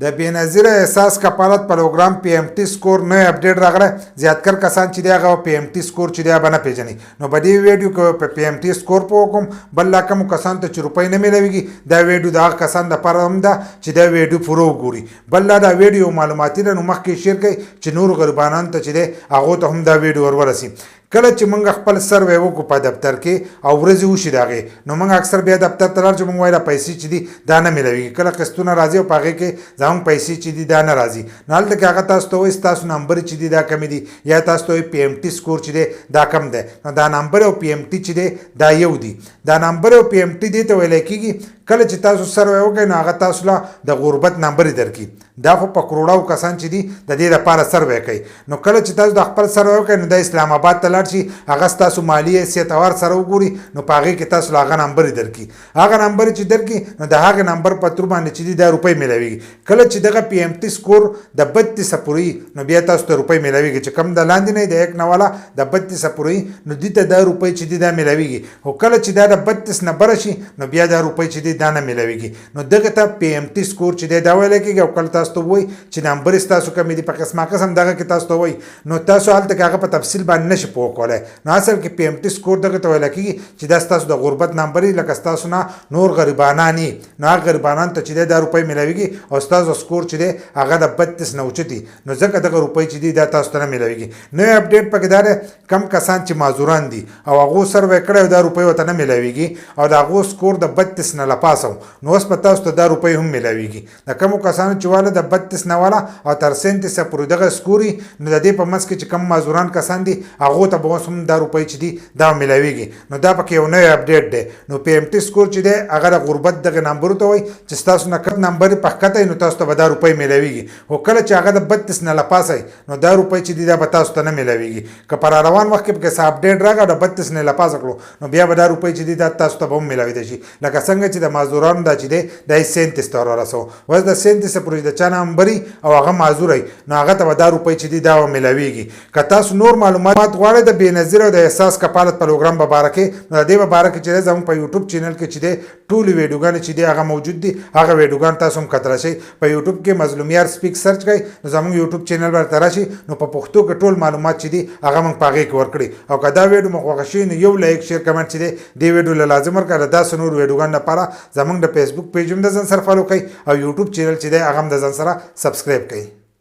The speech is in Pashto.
د بېنظیره احساس کفالت پروګرام پی ایم ټي سکور نوی اپډیټ راغلی زیاتکر کسان چې دی هغه پی ایم ټي سکور چې دی به نه پېژني نو په دې ویډیو کې په پی ایم ټي سکور په وکم بل لا کومو کسانو ته چې روپۍ نه میلاویږي دا ویډیو د هغه کسانو دپاره هم ده چې دا ویډیو پوره وګوري بل لا دا ویډیو معلوماتي ده نو مخکې شیر کړئ چې نورو غریبانانو ته چې دی هغو ته هم دا ویډیو ورورسي کله چې موږ خپل سروې وکړو په دفتر کې او ورځې وشي د هغې نو موږ اکثر بیا دفتر ته لاړ چې موږ وایو دا پیسې چې دي دا نه میلاویږي کله قسطونه راځي او په هغې کې زموږ پیسې چې دي دا نه راځي نو هلته کې هغه تاسو ته وایي ستاسو نمبر چې دي دا کمې دي یا تاسو ته وایي پی ایم ټي سکور چې دی دا کم دی نو دا نمبر او پی ایم ټي چې دی دا یو دي دا نمبر او پی ایم ټي دې ته ویلی کېږي کله چې تاسو سروې وکړئ نو هغه تاسو له د غربت نمبر درکړي دا خو په کروڑاو کسان چې دي د دې لپاره سروې کوي نو کله چې تاسو د خپل سروې وکړئ نو د اسلام آباد ته لاړ شي هغه ستاسو مالی حیثیت اور سره وګوري نو په هغې کې تاسو له هغه نمبر درکړي هغه نمبر چې درکړي نو د هغه نمبر په تر باندې چې دي دا روپۍ میلاویږي کله چې دغه پی ایم ټي سکور د 32 پورې نو بیا تاسو ته روپۍ میلاویږي چې کم د لاندې نه د 1 نه والا د 32 پورې نو دې ته دا روپۍ چې دي دا میلاویږي خو کله چې دا د 32 نه بره شي نو بیا دا روپۍ چې دي دا نه میلاویږي نو دغه ته پی ایم ټي سکور چې دی دا ویلی کېږي او کله تاسو ته وایي چې نمبر ستاسو کمې دي په قسمه قسم دغه کې تاسو ته وایي نو تاسو هلته کې هغه په تفصیل باندې نشي پوه کولی نو اصل کې پی ایم ټي سکور دغه ته ویلی کېږي چې دا ستاسو د غربت نمبر وي لکه ستاسو نه نور غریبانان وي نو هغه غریبانانو ته چې دی دا روپۍ میلاویږي او ستاسو سکور چې دی هغه د 32 نه اوچت دي نو ځکه دغه روپۍ چې دي دا تاسو ته نه میلاویږي نوی اپډیټ پکې دا دی کم کسان چې معذوران دي او هغو سروې کړی او دا روپۍ ورته نه میلاویږي او د هغو سکور د 32 نه لپاسه نو اوس په تاسو ته دا روپۍ هم میلاویږي د کومو کسانو چې والا د 32 نه والا او تر 37 پورې دغه سکوري نو د دې په منځ کې چې کم معذوران کسان دي هغو ته به اوس هم دا روپۍ چې دي دا میلاویږي نو دا پکې یو نوی اپډیټ دی نو پی ایم ټي سکور چې دی هغه د غربت دغه نمبرو ته وایي چې ستاسو نه کم نمبر په ښکته نو تاسو ته به دا روپۍ میلاویږي خو کله چې هغه د 32 نه لپاسه نو دا روپۍ چې دي دا به تاسو ته نه میلاویږي که پر روان وخت کې پکې څه اپډیټ راغی د 32 نه لپاسه کړو نو بیا به دا روپۍ چې دي دا تاسو ته به هم میلاویدی شي لکه څنګه چې د معذورانو دا چې دی دا 37 ته ورسو اوس د 37 پورې د چا نمبر او هغه معذور نو هغه ته به دا روپۍ چې دي دا میلاویږي که تاسو نور معلومات غواړئ د بېنظیره او د احساس کفالت پروګرام په باره کې نو د دې په باره کې چې دی زموږ په یوټیوب چینل کې چې دی ټولې ویډیوګانې چې دي هغه موجود دي هغه ویډیوګان تاسو هم کتلی شئ په یوټیوب کې مظلومیار سپیک سرچ کړئ نو زموږ یوټیوب چینل ورته راشي نو په پښتو کې ټول معلومات چې دي هغه موږ په هغې کې ورکړي او که دا ویډیو مو خوښه شوي نو یو لایک شیر کمنټ چې دی دې ویډیو له لازم ورکړه د داسې نور ویډیوګانو لپاره زموږ د فیسبوک پیج هم د ځان سره فالو کړئ او یوټیوب چینل چې دی هغه هم د ځان سره سبسکرایب کړئ